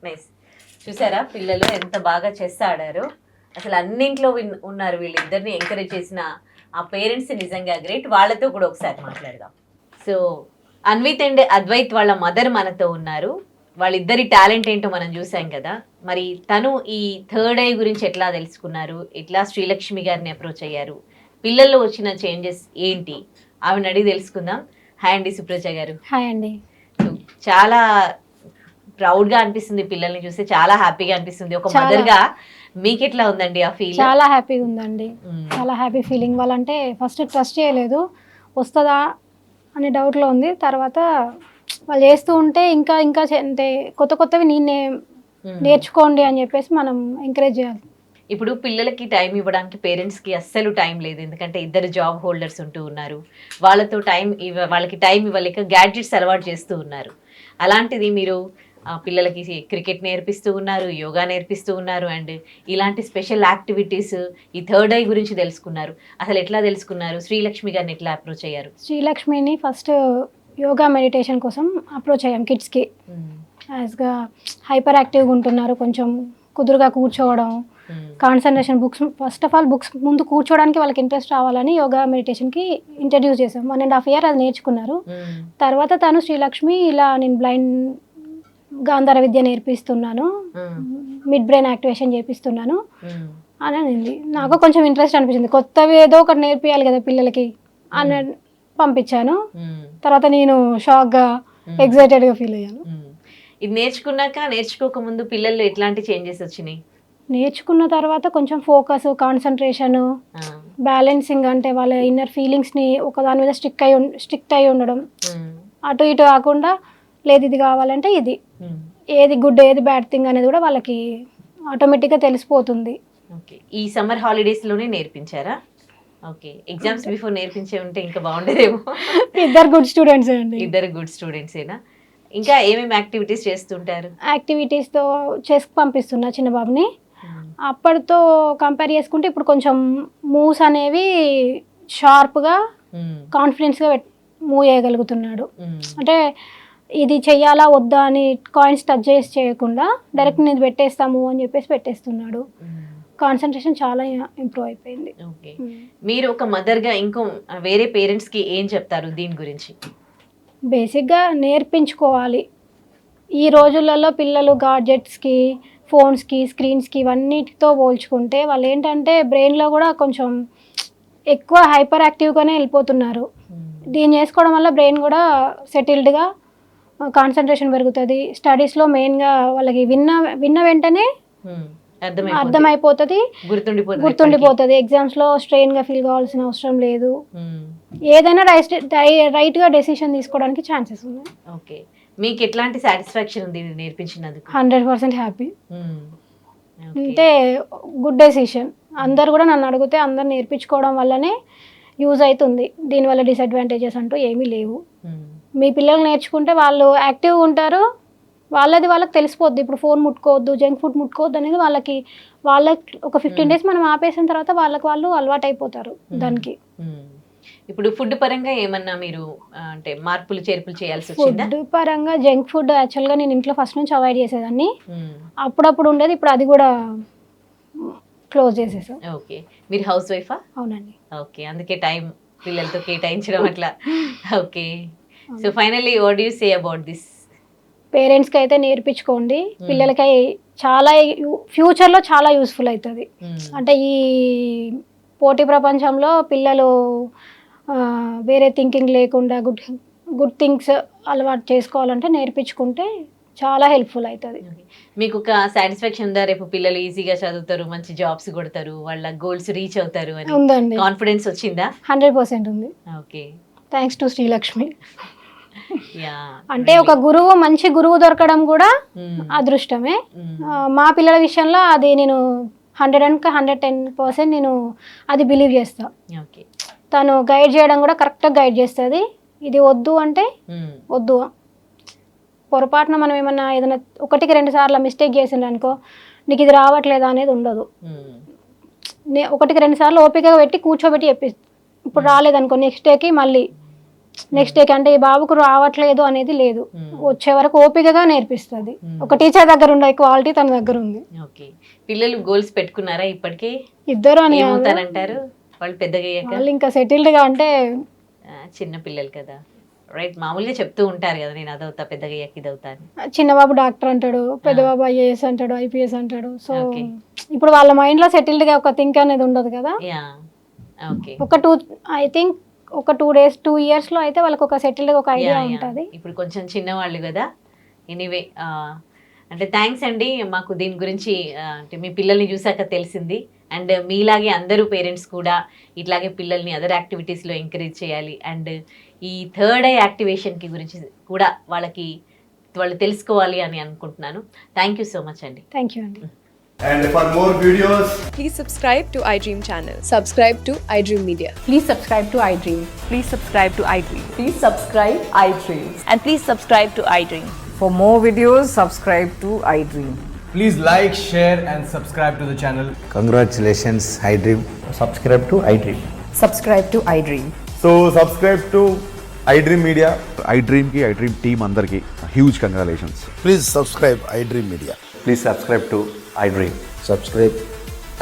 nice. చూసారా పిల్లలు ఎంత బాగా చెస్ ఆడారు? అసలు అన్నింట్లో ఉన్నారు. వీళ్ళిద్దరిని ఎంకరేజ్ చేసిన ఆ పేరెంట్స్ నిజంగా గ్రేట్. వాళ్ళతో కూడా ఒకసారి మాట్లాడదాం. సో అన్విత్ అండ్ అద్వైత్ వాళ్ళ మదర్ మనతో ఉన్నారు. వాళ్ళిద్దరి టాలెంట్ ఏంటో మనం చూసాం కదా. మరి తను ఈ థర్డ్ ఐ గురించి ఎట్లా తెలుసుకున్నారు, ఎట్లా శ్రీలక్ష్మి గారిని అప్రోచ్ అయ్యారు, పిల్లల్లో వచ్చిన చేంజెస్ ఏంటి, ఆవిడని అడిగి తెలుసుకుందాం. హాయ్ అండి సుప్రజ గారు. హాయ్ అండి. చాలా ప్రౌడ్ గా అనిపిస్తుంది పిల్లల్ని చూస్తే, చాలా హ్యాపీగా అనిపిస్తుంది. ఒక మదర్ గా మీకు ఎట్లా ఉందండి ఆ ఫీల్? చాలా హ్యాపీగా ఉందండి, చాలా హ్యాపీ ఫీలింగ్. వాళ్ళంటే ఫస్ట్ ట్రస్ట్ చేయలేదు, వస్తుందా అనే డౌట్లో ఉంది. తర్వాత వాళ్ళు చేస్తూ ఉంటే ఇంకా ఇంకా అంటే కొత్త కొత్తవి నేనే నేర్చుకోండి అని చెప్పేసి మనం ఎంకరేజ్ చేయాలి. ఇప్పుడు పిల్లలకి టైం ఇవ్వడానికి పేరెంట్స్కి అస్సలు టైం లేదు, ఎందుకంటే ఇద్దరు జాబ్ హోల్డర్స్ ఉంటూ ఉన్నారు. వాళ్ళతో వాళ్ళకి టైం ఇవ్వలేక గ్యాడ్జెట్స్ అలవాటు చేస్తూ ఉన్నారు. అలాంటిది మీరు పిల్లలకి క్రికెట్ నేర్పిస్తూ ఉన్నారు, యోగా నేర్పిస్తూ ఉన్నారు, అండ్ ఇలాంటి స్పెషల్ యాక్టివిటీస్ ఈ థర్డ్ ఐ గురించి తెలుసుకున్నారు. అసలు ఎట్లా తెలుసుకున్నారు? శ్రీలక్ష్మి గారిని ఎట్లా అప్రోచ్ అయ్యారు? శ్రీలక్ష్మిని ఫస్ట్ యోగా మెడిటేషన్ కోసం అప్రోచ్ అయ్యాం. కిడ్స్కి యాజ్గా హైపర్ యాక్టివ్గా ఉంటున్నారు, కొంచెం కుదురుగా కూర్చోవడం, concentration, books, first of all books ముందు కూర్చోవడానికి వాళ్ళకి ఇంట్రెస్ట్ రావాలని యోగా మెడిటేషన్కి ఇంట్రడ్యూస్ చేసాం. 1.5 year అది నేర్చుకున్నారు. తర్వాత తను శ్రీలక్ష్మి ఇలా నేను బ్లైండ్ గాంధార విద్య నేర్పిస్తున్నాను, మిడ్ బ్రెయిన్ యాక్టివేషన్ చేపిస్తున్నాను అని అనింది. నాకు కొంచెం ఇంట్రెస్ట్ అనిపించింది, కొత్తవి ఏదో ఒకటి నేర్పియాలి కదా పిల్లలకి అని పంపించాను. తర్వాత నేను షాక్గా ఎగ్జైటెడ్గా ఫీల్ అయ్యాను. ఇది నేర్చుకోక ముందు పిల్లల్లో ఎట్లాంటి చేంజెస్ వచ్చినాయి? నేర్చుకున్న తర్వాత కొంచెం ఫోకస్, కాన్సన్ట్రేషన్, బ్యాలెన్సింగ్, అంటే వాళ్ళ ఇన్నర్ ఫీలింగ్స్ని ఒక దాని మీద స్టిక్ అయి ఉండడం, అటు ఇటు కాకుండా లేదు ఇది కావాలంటే ఇది, ఏది గుడ్ ఏది బ్యాడ్ థింగ్ అనేది కూడా వాళ్ళకి ఆటోమేటిక్గా తెలిసిపోతుంది. ఓకే, ఈ సమ్మర్ హాలిడేస్లోనే నేర్పించారా? ఓకే, ఎగ్జామ్స్ బిఫోర్ నేర్పించే ఉంటే ఇంకా బాగుండేదేమో. ఇద్దరు గుడ్ స్టూడెంట్స్ అండి. ఇద్దరు గుడ్ స్టూడెంట్సేనా? ఇంకా ఏమేమి యాక్టివిటీస్ చేస్తుంటారు? యాక్టివిటీస్తో చెస్కి పంపిస్తున్నా చిన్న బాబుని. అప్పటితో కంపేర్ చేసుకుంటే ఇప్పుడు కొంచెం మూవ్స్ అనేవి షార్ప్గా, కాన్ఫిడెన్స్గా మూవ్ చేయగలుగుతున్నాడు. అంటే ఇది చెయ్యాలా వద్దా అని కాయిన్స్ టచ్ చేసి చేయకుండా డైరెక్ట్ నేను పెట్టేస్తాము అని చెప్పేసి పెట్టేస్తున్నాడు. కాన్సన్ట్రేషన్ చాలా ఇంప్రూవ్ అయిపోయింది. ఓకే, మీరు ఒక మదర్గా ఇంకో వేరే పేరెంట్స్కి ఏం చెప్తారు దీని గురించి? బేసిక్గా నేర్పించుకోవాలి. ఈ రోజులలో పిల్లలు గాడ్జెట్స్కి, ఫోన్స్కి, స్క్రీన్స్కి ఇవన్నిటితో పోల్చుకుంటే వాళ్ళు ఏంటంటే బ్రెయిన్లో కూడా కొంచెం ఎక్కువ హైపర్ యాక్టివ్గానే వెళ్ళిపోతున్నారు. దీన్ని చేసుకోవడం వల్ల బ్రెయిన్ కూడా సెటిల్డ్గా కాన్సన్ట్రేషన్ పెరుగుతుంది. స్టడీస్లో మెయిన్గా వాళ్ళకి విన్న వెంటనే అర్థమైపోతుంది, గుర్తుండిపోతుంది. ఎగ్జామ్స్లో స్ట్రెయిన్గా ఫీల్ కావాల్సిన అవసరం లేదు. ఏదైనా రైట్గా డెసిషన్ తీసుకోవడానికి ఛాన్సెస్ ఉన్నాయి. ఓకే, మీకు ఎట్లాంటి సాటిస్ఫాక్షన్ ఉంది నేర్పించినందుకు? 100% హ్యాపీ. అంటే గుడ్ డెసిషన్. అందరు కూడా నన్ను అడిగితే అందరు నేర్పించుకోవడం వల్లనే యూజ్ అవుతుంది. దీనివల్ల డిసడ్వాంటేజెస్ అంటూ ఏమీ లేవు. మీ పిల్లలు నేర్చుకుంటే వాళ్ళు యాక్టివ్గా ఉంటారు, వాళ్ళకి తెలిసిపోద్ది. ఇప్పుడు ఫోన్ ముట్టుకోవద్దు, జంక్ ఫుడ్ ముట్టుకోవద్దు అనేది వాళ్ళకి ఒక 15 days మనం ఆపేసిన తర్వాత వాళ్ళు అలవాటు అయిపోతారు దానికి. ఇప్పుడు ఫుడ్ పరంగా ఏమన్నా మీరు అంటే మార్పులు చేర్పులు చేయాల్సి వచ్చిందా? ఫుడ్ పరంగా జంక్ ఫుడ్ యాక్చువల్గా నేను ఇంట్లో ఫస్ట్ నుంచి అవాయిడ్ చేసేదాన్ని. అప్పుడప్పుడు ఉండేది, ఇప్పుడు అది కూడా క్లోజ్ చేసేసాం. ఓకే, మీరు హౌస్ వైఫా? అవునండి. ఓకే, అందుకే టైం పిల్లలతో కేటాయించడం అట్లా. Okay, so finally what do you say about this? పేరెంట్స్కి అయితే నేర్పించుకోండి, పిల్లలకి చాలా ఫ్యూచర్లో చాలా యూస్ఫుల్ అవుతుంది. అంటే ఈ పోటీ ప్రపంచంలో పిల్లలు వేరే థింకింగ్ లేకుండా గుడ్ థింగ్స్ అలవాటు చేసుకోవాలంటే నేర్పించుకుంటే చాలా హెల్ప్ఫుల్ అవుతుంది. మీకు ఒక సాటిస్ఫాక్షన్ ఉందా రేపు పిల్లలు ఈజీగా చదువుతారు, మంచి జాబ్స్ కొడతారు, వాళ్ళ గోల్స్ రీచ్ అవుతారు అని? ఉందండి. కాన్ఫిడెన్స్ వచ్చిందా? 100% ఉంది. Okay, thanks to Srilakshmi. Yeah అంటే ఒక గురువు, మంచి గురువు దొరకడం కూడా అదృష్టమే. మా పిల్లల విషయంలో అది నేను 110% నేను అది బిలీవ్ చేస్తా. ఓకే. తను గైడ్ చేయడం కూడా కరెక్ట్గా గైడ్ చేస్తుంది. ఇది వద్దు అంటే వద్దు. పొరపాటున మనం ఏమన్నా ఏదైనా 1-2 సార్లు మిస్టేక్ చేసిండు అనుకో, నీకు ఇది రావట్లేదా అనేది ఉండదు. 1-2 సార్లు ఓపికగా పెట్టి కూర్చోబెట్టి చెప్పి, ఇప్పుడు రాలేదనుకో నెక్స్ట్ డేకి మళ్ళీ నెక్స్ట్ డేకి అంటే ఈ బాబుకు రావట్లేదు అనేది లేదు. వచ్చే వరకు ఓపికగా నేర్పిస్తుంది. ఒక టీచర్ దగ్గర ఉండే క్వాలిటీ తన దగ్గర ఉంది. ఓకే. పిల్లలు గోల్స్ పెట్టుకున్నారా ఇప్పటికి? ఇద్దరు అని ఏమవుతారంటారు వాళ్ళు పెద్దగా అయ్యాక? వాళ్ళు ఇంకా సెటిల్డ్గా అంటే చిన్న పిల్లలు కదా, రైట్? మామూలుగా చెప్తూ ఉంటారు కదా, నేను అదవుతా పెద్దగా అయ్యాక ఇది అవుతాను. చిన్నబాబు డాక్టర్ అంటాడు, పెద్దబాబు ఐఏఎస్ అంటాడు, ఐపీఎస్ అంటాడు. సో ఇప్పుడు వాళ్ళ మైండ్ లో సెటిల్డ్ గా ఒక థింక్ అనేది ఉండదు కదా. ఒక 2 days 2 years లో అయితే వాళ్ళకి ఒక సెటిల్డ్ ఒక ఐడియా ఉంటుంది. ఇప్పుడు కొంచెం చిన్నవాళ్ళు కదా. ఎనీవే అంటే థ్యాంక్స్ అండి, మాకు దీని గురించి అంటే మీ పిల్లల్ని చూసాక తెలిసింది. అండ్ మీలాగే అందరూ పేరెంట్స్ కూడా ఇట్లాగే పిల్లల్ని అదర్ యాక్టివిటీస్లో ఎంకరేజ్ చేయాలి. అండ్ ఈ థర్డ్ ఐ యాక్టివేషన్కి గురించి కూడా వాళ్ళు తెలుసుకోవాలి అని అనుకుంటున్నాను. థ్యాంక్ యూ సో మచ్ అండి. థ్యాంక్ యూ అండి. And for more videos, Please subscribe to iDream channel. Subscribe to iDream Media. Please subscribe to iDream. Please subscribe to iDream. Please subscribe iDream. And please subscribe to iDream. For more videos, subscribe to iDream. please like, share and subscribe to the channel. Congratulations, iDream. Subscribe to iDream. Subscribe to iDream. So subscribe to iDream Media. iDream ki iDream team andarki huge congratulations. Please subscribe iDream Media. Please subscribe to iDream. Subscribe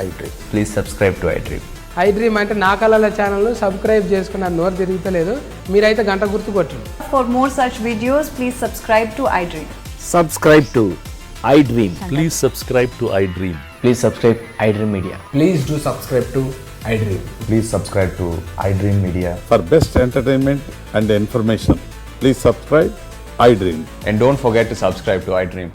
iDream. Please subscribe to iDream. iDream అంటే నా కళల ఛానల్ సబ్స్క్రైబ్ చేసుకున్న నోరు తిరుగుతలేదు, మీరైతే గంట గుర్తు కొట్టండి. For more such videos, please subscribe to iDream. Subscribe to iDream. Please subscribe to iDream. Please subscribe iDream Media. Please do subscribe to iDream. Please subscribe to iDream Media. For best entertainment and information, please subscribe iDream. And don't forget to subscribe to iDream.